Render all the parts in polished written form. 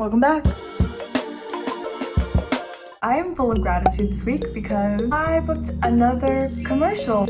Welcome back. I am full of gratitude this week because I booked another commercial.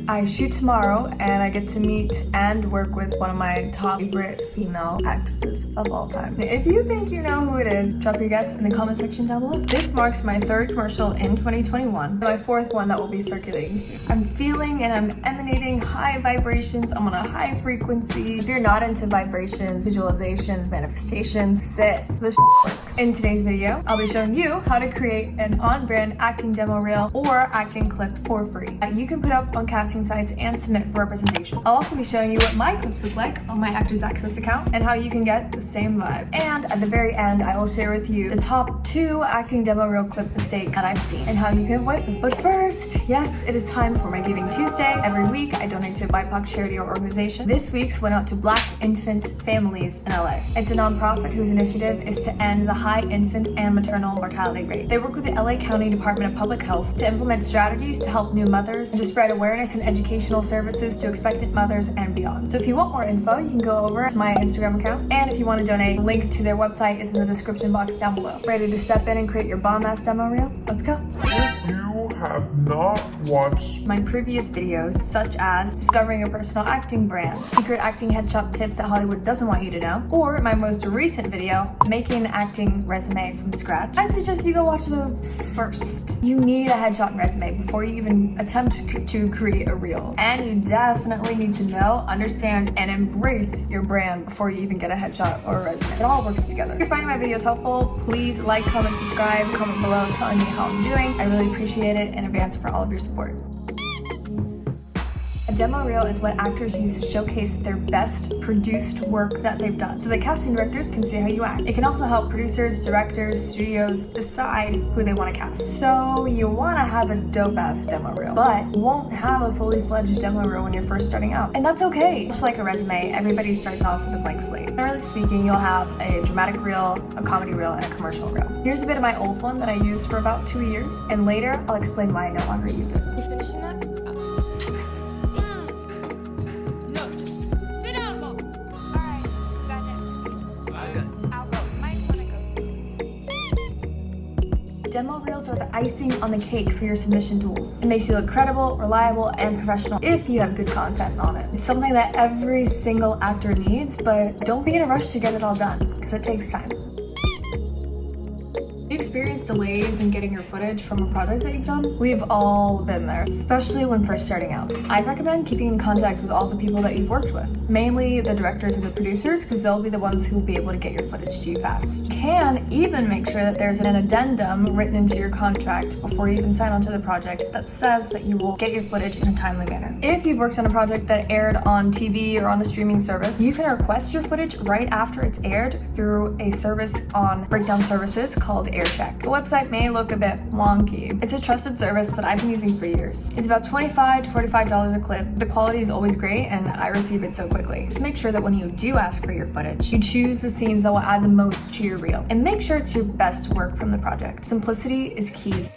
I shoot tomorrow and I get to meet and work with one of my top favorite female actresses of all time. If you think you know who it is, drop your guess in the comment section down below. This marks my third commercial in 2021, my fourth one that will be circulating soon. I'm feeling and I'm emanating high vibrations. I'm on a high frequency. If you're not into vibrations, visualizations, manifestations, sis, this works. In today's video, I'll be showing you how to create an on-brand acting demo reel or acting clips for free that you can put up on casting sites and submit for representation. I'll also be showing you what my clips look like on my Actors Access account and how you can get the same vibe. And at the very end, I will share with you the top 2 acting demo reel clip mistakes that I've seen and how you can avoid them. But first, yes, it is time for my Giving Tuesday. Every week, I donate to a BIPOC charity or organization. This week's went out to Black infant families in LA. It's a nonprofit whose initiative is to end the high infant and maternal mortality rate. They work with the LA County Department of Public Health to implement strategies to help new mothers and to spread awareness and educational services to expectant mothers and beyond. So if you want more info, you can go over to my Instagram account. And if you want to donate, the link to their website is in the description box down below. Ready to step in and create your bomb-ass demo reel? Let's go. If you have not watched My previous videos, such as discovering your personal acting brand, secret acting headshot tips that Hollywood doesn't want you to know, or my most recent video, making an acting resume from scratch, I suggest you go watch those first. You need a headshot and resume before you even attempt to create a reel. And you definitely need to know, understand, and embrace your brand before you even get a headshot or a resume. It all works together. If you're finding my videos helpful, please like, comment, subscribe, comment below telling me how I'm doing. I really appreciate it in advance for all of your support. A demo reel is what actors use to showcase their best produced work that they've done, so the casting directors can see how you act. It can also help producers, directors, studios decide who they want to cast. So you want to have a dope-ass demo reel, but you won't have a fully fledged demo reel when you're first starting out. And that's okay. Much like a resume, everybody starts off with a blank slate. Generally speaking, you'll have a dramatic reel, a comedy reel, and a commercial reel. Here's a bit of my old one that I used for about 2 years, and later I'll explain why I no longer use it. You finishing that? Demo reels are the icing on the cake for your submission tools. It makes you look credible, reliable, and professional if you have good content on it. It's something that every single actor needs, but don't be in a rush to get it all done, because it takes time. You experience delays in getting your footage from a project that you've done? We've all been there, especially when first starting out. I'd recommend keeping in contact with all the people that you've worked with, mainly the directors and the producers, because they'll be the ones who will be able to get your footage to you fast. You can even make sure that there's an addendum written into your contract before you even sign onto the project that says that you will get your footage in a timely manner. If you've worked on a project that aired on TV or on a streaming service, you can request your footage right after it's aired through a service on breakdown services called Check. The website may look a bit wonky. It's a trusted service that I've been using for years. It's about $25 to $45 a clip. The quality is always great and I receive it so quickly. Just make sure that when you do ask for your footage, you choose the scenes that will add the most to your reel and make sure it's your best work from the project. Simplicity is key.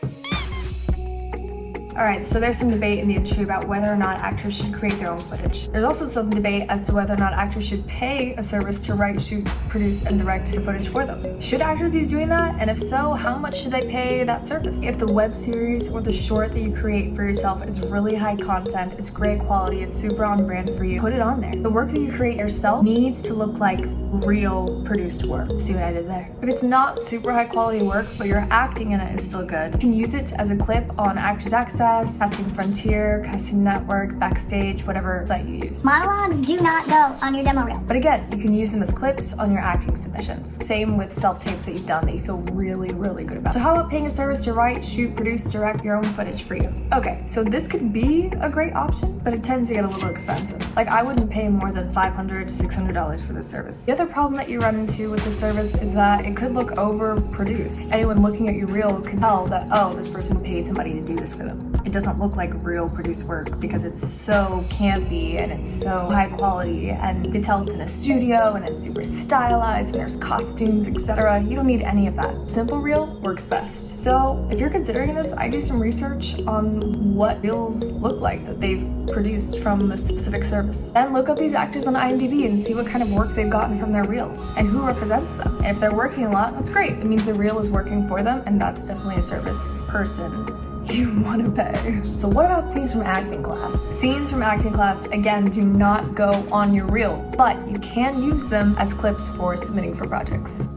Alright, so there's some debate in the industry about whether or not actors should create their own footage. There's also some debate as to whether or not actors should pay a service to write, shoot, produce, and direct the footage for them. Should actors be doing that? And if so, how much should they pay that service? If the web series or the short that you create for yourself is really high content, it's great quality, it's super on brand for you, put it on there. The work that you create yourself needs to look like real produced work. See what I did there? If it's not super high quality work, but your acting in it is still good, you can use it as a clip on Actors Access, Casting Frontier, Casting Networks, Backstage, whatever site you use. Monologues do not go on your demo reel. But again, you can use them as clips on your acting submissions. Same with self-tapes that you've done that you feel really, really good about. So how about paying a service to write, shoot, produce, direct your own footage for you? Okay, so this could be a great option, but it tends to get a little expensive. Like I wouldn't pay more than $500 to $600 for this service. The other problem that you run into with this service is that it could look overproduced. Anyone looking at your reel can tell that, oh, this person paid somebody to do this for them. it doesn't look like real produced work because it's so campy and it's so high quality, and you can tell it's in a studio and it's super stylized and there's costumes, etc. You don't need any of that. Simple reel works best. So if you're considering this, I do some research on what reels look like that they've produced from this specific service. And look up these actors on IMDb and see what kind of work they've gotten from their reels and who represents them. And if they're working a lot, that's great. It means the reel is working for them, and that's definitely a service person you want to pay. So what about scenes from acting class? Scenes from acting class, again, do not go on your reel, but you can use them as clips for submitting for projects.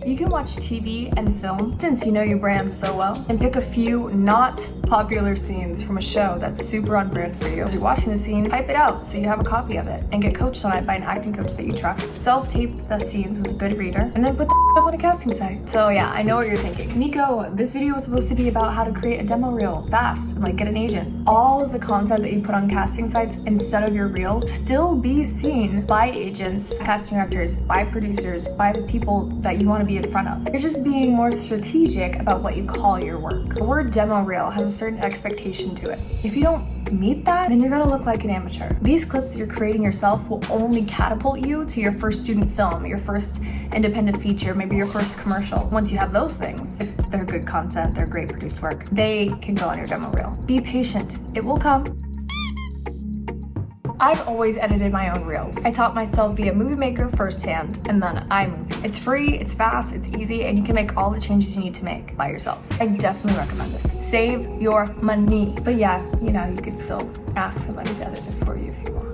You can watch TV and film, since you know your brand so well, and pick a few not popular scenes from a show that's super on brand for you. As you're watching the scene, type it out so you have a copy of it, and get coached on it by an acting coach that you trust. Self-tape the scenes with a good reader, and then put the up on a casting site. So yeah, I know what you're thinking. Nico, this video was supposed to be about how to create a demo reel fast and get an agent. All of the content that you put on casting sites instead of your reel still be seen by agents, casting directors, by producers, by the people that you want to be in front of. You're just being more strategic about what you call your work. The word demo reel has a certain expectation to it. If you don't meet that, then you're gonna look like an amateur. These clips that you're creating yourself will only catapult you to your first student film, your first independent feature, maybe your first commercial. Once you have those things, if they're good content, they're great produced work, they can go on your demo reel. Be patient, it will come. I've always edited my own reels. I taught myself via Movie Maker firsthand, and then iMovie. It's free, it's fast, it's easy, and you can make all the changes you need to make by yourself. I definitely recommend this. Save your money. But yeah, you could still ask somebody to edit it for you if you want.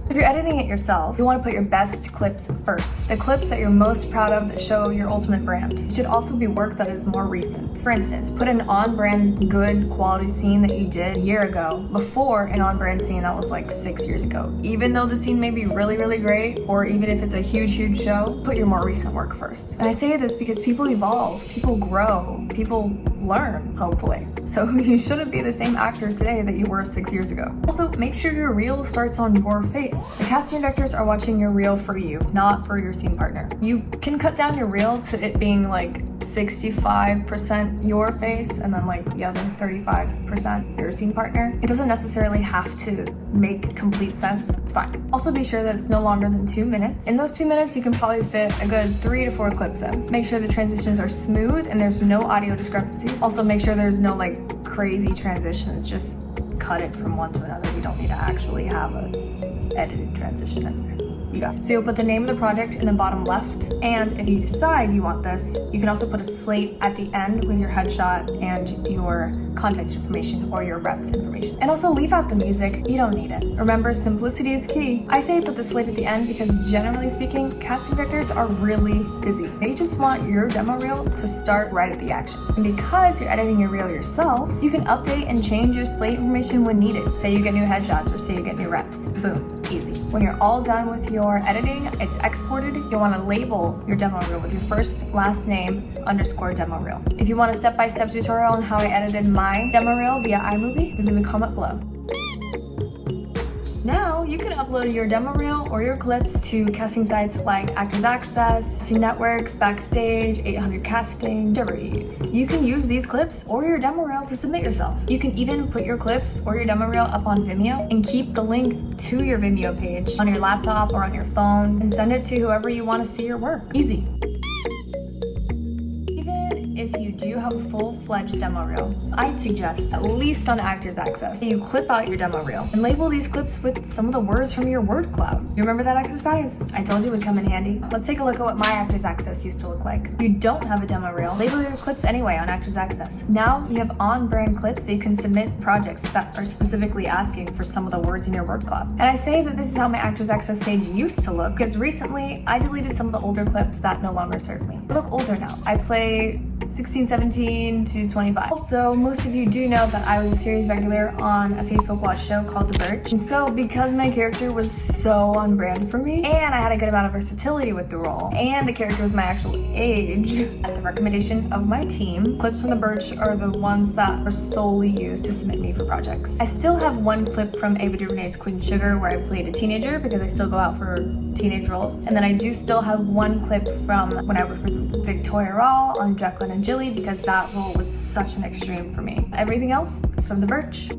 If you're editing it yourself, you want to put your best clips first. The clips that you're most proud of that show your ultimate brand. It should also be work that is more recent. For instance, put an on-brand, good quality scene that you did a year ago before an on-brand scene that was 6 years ago. Even though the scene may be really, really great, or even if it's a huge, huge show, put your more recent work first. And I say this because people evolve, people grow, people learn, hopefully. So you shouldn't be the same actor today that you were 6 years ago. Also, make sure your reel starts on your face. The casting directors are watching your reel for you, not for your scene partner. You can cut down your reel to it being 65% your face and then the other 35% your scene partner. It doesn't necessarily have to make complete sense, it's fine. Also be sure that it's no longer than 2 minutes. In those 2 minutes, you can probably fit a good 3 to 4 clips in. Make sure the transitions are smooth and there's no audio discrepancies. Also make sure there's no crazy transitions, just cut it from one to another. You don't need to actually have an edited transition in there. You got it. So you'll put the name of the project in the bottom left, and if you decide you want this, you can also put a slate at the end with your headshot and your contact information or your reps information. And also leave out the music, you don't need it. Remember, simplicity is key. I say put the slate at the end because generally speaking, casting directors are really busy. They just want your demo reel to start right at the action. And because you're editing your reel yourself, you can update and change your slate information when needed. Say you get new headshots or say you get new reps. Boom, easy. When you're all done with your editing, it's exported. You'll want to label your demo reel with your first, last name, _ demo reel. If you want a step-by-step tutorial on how I edited my demo reel via iMovie, please leave a comment below. Now you can upload your demo reel or your clips to casting sites like Actors Access, to networks, Backstage, 800 Casting, whichever you use. You can use these clips or your demo reel to submit yourself. You can even put your clips or your demo reel up on Vimeo and keep the link to your Vimeo page on your laptop or on your phone and send it to whoever you want to see your work. Easy. If you do have a full-fledged demo reel, I'd suggest, at least on Actors Access, that you clip out your demo reel and label these clips with some of the words from your word cloud. You remember that exercise? I told you it would come in handy. Let's take a look at what my Actors Access used to look like. If you don't have a demo reel, label your clips anyway on Actors Access. Now you have on-brand clips that you can submit projects that are specifically asking for some of the words in your word cloud. And I say that this is how my Actors Access page used to look because recently I deleted some of the older clips that no longer serve me. I look older now. I play 16, 17 to 25. Also, most of you do know that I was a series regular on a Facebook Watch show called The Birch. And so because my character was so on brand for me, and I had a good amount of versatility with the role, and the character was my actual age, at the recommendation of my team, clips from The Birch are the ones that are solely used to submit me for projects. I still have one clip from Ava DuVernay's Queen Sugar where I played a teenager because I still go out for teenage roles. And then I do still have one clip from when I worked with Victoria Raw on Jacqueline and Jilly because that role was such an extreme for me. Everything else is from The Birch.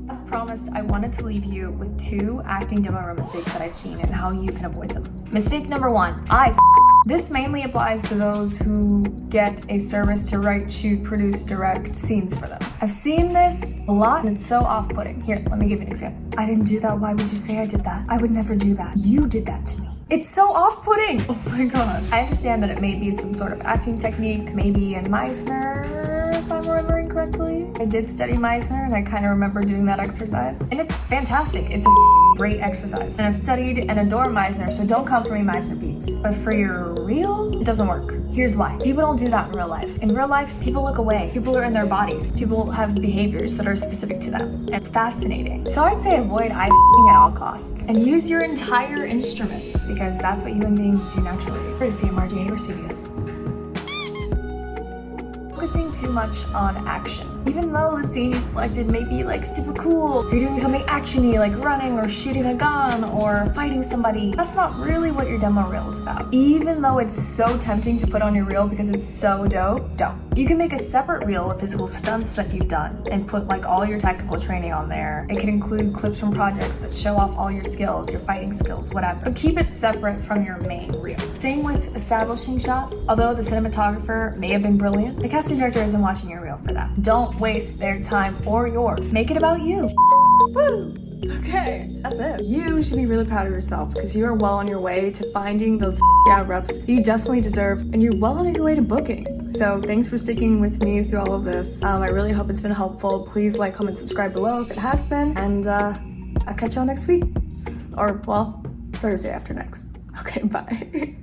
As promised, I wanted to leave you with 2 acting demo reel mistakes that I've seen and how you can avoid them. Mistake number 1, this mainly applies to those who get a service to write, shoot, produce, direct scenes for them. I've seen this a lot and it's so off-putting. Here, let me give you an example. I didn't do that. Why would you say I did that? I would never do that. You did that to me. It's so off-putting. Oh my god. I understand that it may be some sort of acting technique, maybe in Meisner, if I'm remembering correctly. I did study Meisner and I kind of remember doing that exercise. And it's fantastic. It's a great exercise. And I've studied and adore Meisner, so don't come for me, Meisner peeps. But for your reel, it doesn't work. Here's why. People don't do that in real life. In real life, people look away. People are in their bodies. People have behaviors that are specific to them. And it's fascinating. So I'd say avoid eye-f***ing at all costs. And use your entire instrument, because that's what human beings do naturally. Courtesy of MRJ Haber Studios. Focusing too much on action. Even though the scene you selected may be like super cool, you're doing something actiony like running or shooting a gun or fighting somebody, that's not really what your demo reel is about. Even though it's so tempting to put on your reel because it's so dope, don't. You can make a separate reel of physical stunts that you've done and put like all your technical training on there. It can include clips from projects that show off all your skills, your fighting skills, whatever. But keep it separate from your main reel. Same with establishing shots. Although the cinematographer may have been brilliant, the casting director isn't watching your reel for that. Don't waste their time or yours. Make it about you. Woo! Okay, that's it. You should be really proud of yourself because you are well on your way to finding those reps that you definitely deserve, and you're well on your way to booking. So thanks for sticking with me through all of this. I really hope it's been helpful. Please like, comment, subscribe below if it has been, and I'll catch y'all next week. Or, well, Thursday after next. Okay, bye.